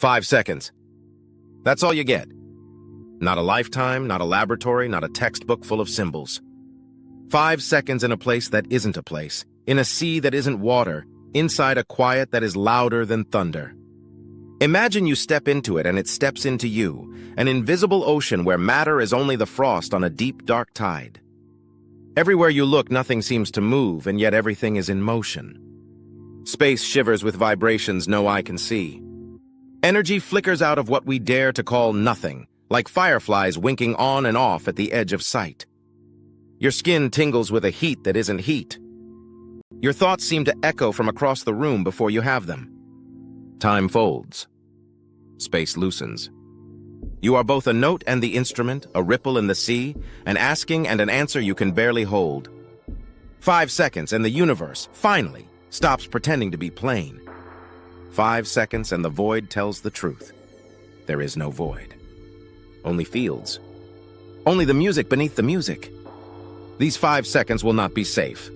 5 seconds. That's all you get. Not a lifetime, not a laboratory, not a textbook full of symbols. 5 seconds in a place that isn't a place, in a sea that isn't water, inside a quiet that is louder than thunder. Imagine you step into it and it steps into you, an invisible ocean where matter is only the frost on a deep, dark tide. Everywhere you look, nothing seems to move, and yet everything is in motion. Space shivers with vibrations no eye can see. Energy flickers out of what we dare to call nothing, like fireflies winking on and off at the edge of sight. Your skin tingles with a heat that isn't heat. Your thoughts seem to echo from across the room before you have them. Time folds. Space loosens. You are both a note and the instrument, a ripple in the sea, an asking and an answer you can barely hold. 5 seconds and the universe, finally, stops pretending to be plain. 5 seconds and the void tells the truth. There is no void. Only fields. Only the music beneath the music. These 5 seconds will not be safe.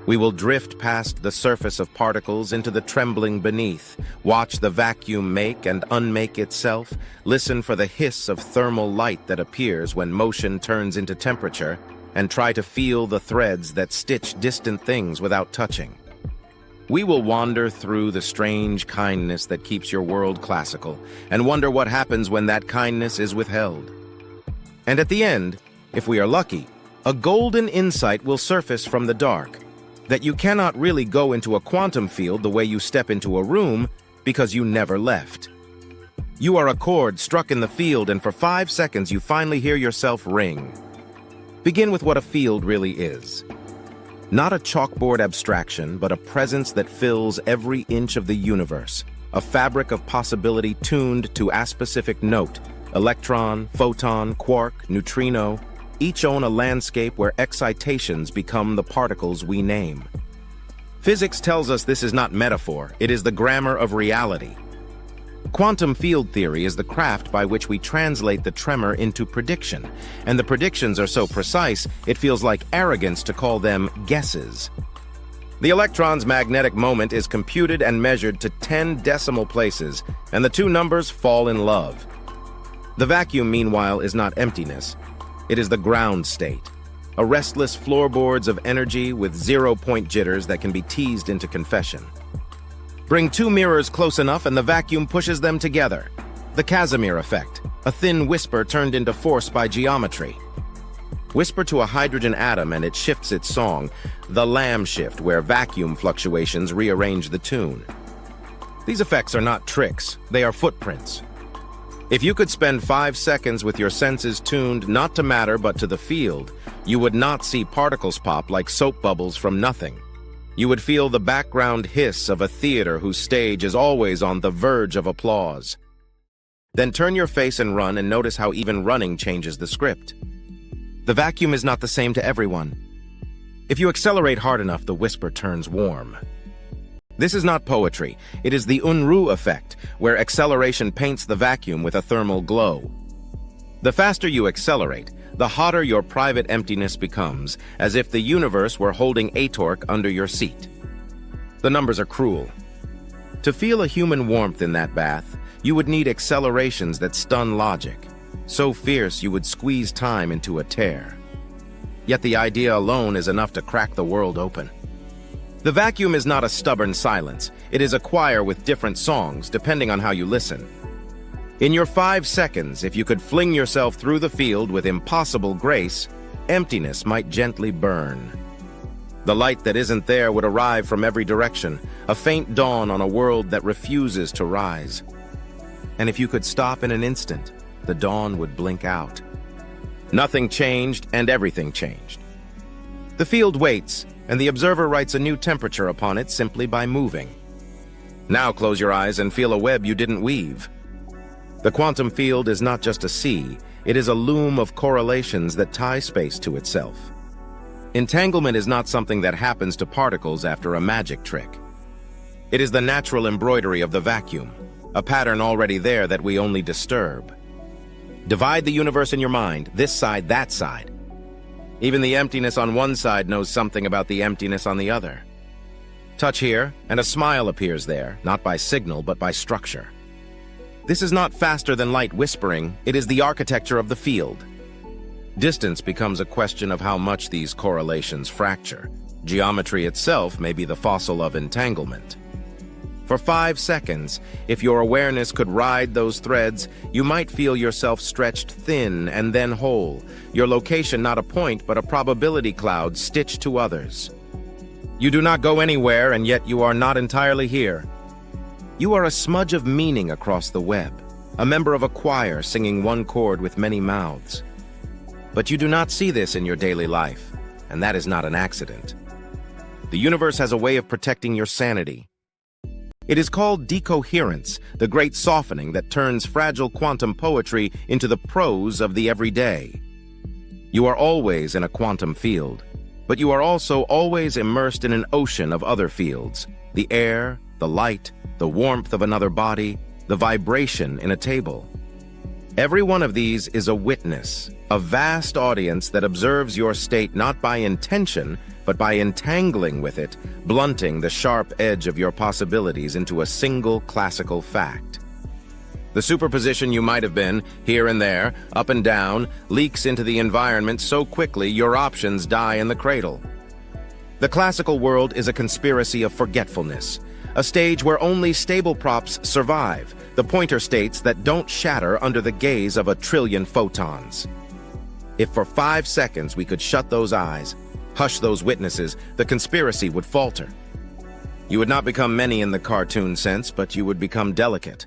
We will drift past the surface of particles into the trembling beneath, watch the vacuum make and unmake itself, listen for the hiss of thermal light that appears when motion turns into temperature, and try to feel the threads that stitch distant things without touching. We will wander through the strange kindness that keeps your world classical, and wonder what happens when that kindness is withheld. And at the end, if we are lucky, a golden insight will surface from the dark, that you cannot really go into a quantum field the way you step into a room because you never left. You are a chord struck in the field, and for 5 seconds you finally hear yourself ring. Begin with what a field really is. Not a chalkboard abstraction, but a presence that fills every inch of the universe, a fabric of possibility tuned to a specific note, electron, photon, quark, neutrino, each own a landscape where excitations become the particles we name. Physics tells us this is not metaphor, it is the grammar of reality. Quantum field theory is the craft by which we translate the tremor into prediction, and the predictions are so precise, it feels like arrogance to call them guesses. The electron's magnetic moment is computed and measured to 10 decimal places, and the two numbers fall in love. The vacuum, meanwhile, is not emptiness. It is the ground state, a restless floorboards of energy with 0-point jitters that can be teased into confession. Bring two mirrors close enough and the vacuum pushes them together. The Casimir effect, a thin whisper turned into force by geometry. Whisper to a hydrogen atom and it shifts its song, the Lamb shift, where vacuum fluctuations rearrange the tune. These effects are not tricks, they are footprints. If you could spend 5 seconds with your senses tuned not to matter but to the field, you would not see particles pop like soap bubbles from nothing. You would feel the background hiss of a theater whose stage is always on the verge of applause. Then turn your face and run and notice how even running changes the script. The vacuum is not the same to everyone. If you accelerate hard enough, the whisper turns warm. This is not poetry, it is the Unruh effect, where acceleration paints the vacuum with a thermal glow. The faster you accelerate, the hotter your private emptiness becomes, as if the universe were holding a torque under your seat. The numbers are cruel. To feel a human warmth in that bath, you would need accelerations that stun logic, so fierce you would squeeze time into a tear. Yet the idea alone is enough to crack the world open. The vacuum is not a stubborn silence. It is a choir with different songs, depending on how you listen. In your 5 seconds, if you could fling yourself through the field with impossible grace, emptiness might gently burn. The light that isn't there would arrive from every direction, a faint dawn on a world that refuses to rise. And if you could stop in an instant, the dawn would blink out. Nothing changed, and everything changed. The field waits, and the observer writes a new temperature upon it simply by moving. Now close your eyes and feel a web you didn't weave. The quantum field is not just a sea, it is a loom of correlations that tie space to itself. Entanglement is not something that happens to particles after a magic trick. It is the natural embroidery of the vacuum, a pattern already there that we only disturb. Divide the universe in your mind, this side, that side. Even the emptiness on one side knows something about the emptiness on the other. Touch here, and a smile appears there, not by signal, but by structure. This is not faster than light whispering, it is the architecture of the field. Distance becomes a question of how much these correlations fracture. Geometry itself may be the fossil of entanglement. For 5 seconds, if your awareness could ride those threads, you might feel yourself stretched thin and then whole, your location not a point but a probability cloud stitched to others. You do not go anywhere, and yet you are not entirely here. You are a smudge of meaning across the web, a member of a choir singing one chord with many mouths. But you do not see this in your daily life, and that is not an accident. The universe has a way of protecting your sanity. It is called decoherence, the great softening that turns fragile quantum poetry into the prose of the everyday. You are always in a quantum field, but you are also always immersed in an ocean of other fields: the air, the light, the warmth of another body, the vibration in a table. Every one of these is a witness, a vast audience that observes your state not by intention, but by entangling with it, blunting the sharp edge of your possibilities into a single classical fact. The superposition you might have been, here and there, up and down, leaks into the environment so quickly your options die in the cradle. The classical world is a conspiracy of forgetfulness, a stage where only stable props survive, the pointer states that don't shatter under the gaze of a trillion photons. If for 5 seconds we could shut those eyes, hush those witnesses, the conspiracy would falter. You would not become many in the cartoon sense, but you would become delicate.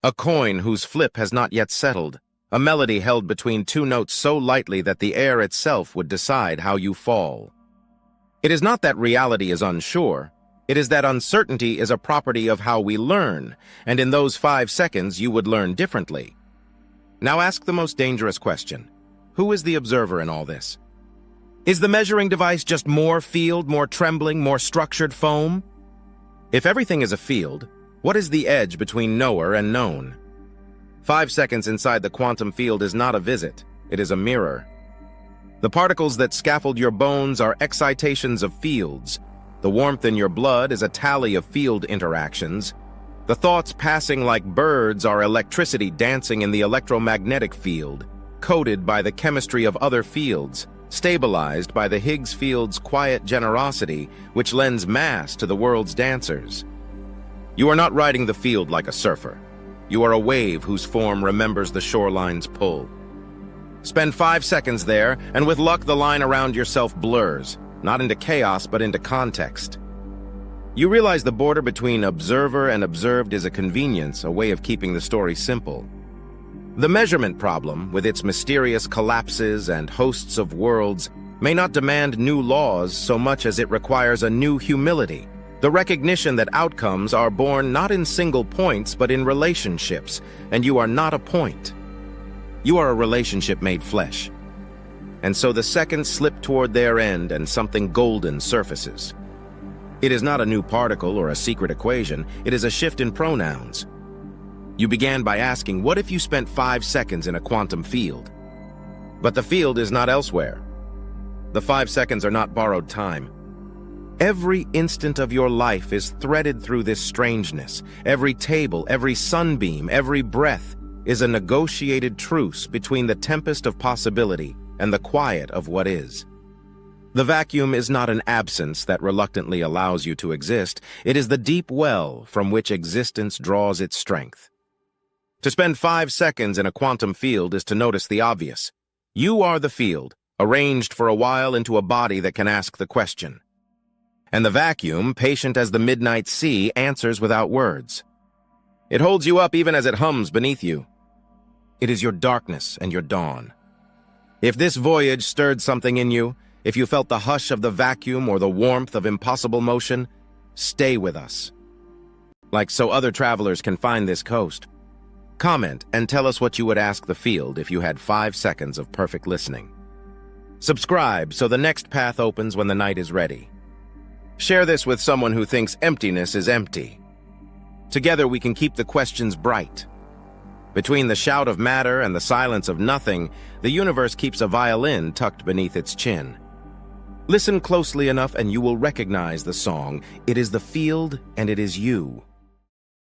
A coin whose flip has not yet settled, a melody held between two notes so lightly that the air itself would decide how you fall. It is not that reality is unsure, it is that uncertainty is a property of how we learn, and in those 5 seconds you would learn differently. Now ask the most dangerous question. Who is the observer in all this? Is the measuring device just more field, more trembling, more structured foam? If everything is a field, what is the edge between knower and known? 5 seconds inside the quantum field is not a visit, it is a mirror. The particles that scaffold your bones are excitations of fields. The warmth in your blood is a tally of field interactions. The thoughts passing like birds are electricity dancing in the electromagnetic field, coded by the chemistry of other fields, stabilized by the Higgs field's quiet generosity, which lends mass to the world's dancers. You are not riding the field like a surfer. You are a wave whose form remembers the shoreline's pull. Spend 5 seconds there, and with luck the line around yourself blurs, not into chaos but into context. You realize the border between observer and observed is a convenience, a way of keeping the story simple. The measurement problem, with its mysterious collapses and hosts of worlds, may not demand new laws so much as it requires a new humility, the recognition that outcomes are born not in single points but in relationships, and you are not a point. You are a relationship made flesh. And so the seconds slip toward their end and something golden surfaces. It is not a new particle or a secret equation, it is a shift in pronouns. You began by asking, what if you spent 5 seconds in a quantum field? But the field is not elsewhere. The 5 seconds are not borrowed time. Every instant of your life is threaded through this strangeness. Every table, every sunbeam, every breath is a negotiated truce between the tempest of possibility and the quiet of what is. The vacuum is not an absence that reluctantly allows you to exist. It is the deep well from which existence draws its strength. To spend 5 seconds in a quantum field is to notice the obvious. You are the field, arranged for a while into a body that can ask the question. And the vacuum, patient as the midnight sea, answers without words. It holds you up even as it hums beneath you. It is your darkness and your dawn. If this voyage stirred something in you, if you felt the hush of the vacuum or the warmth of impossible motion, stay with us. Like so other travelers can find this coast. Comment and tell us what you would ask the field if you had 5 seconds of perfect listening. Subscribe so the next path opens when the night is ready. Share this with someone who thinks emptiness is empty. Together we can keep the questions bright. Between the shout of matter and the silence of nothing, the universe keeps a violin tucked beneath its chin. Listen closely enough and you will recognize the song. It is the field and it is you.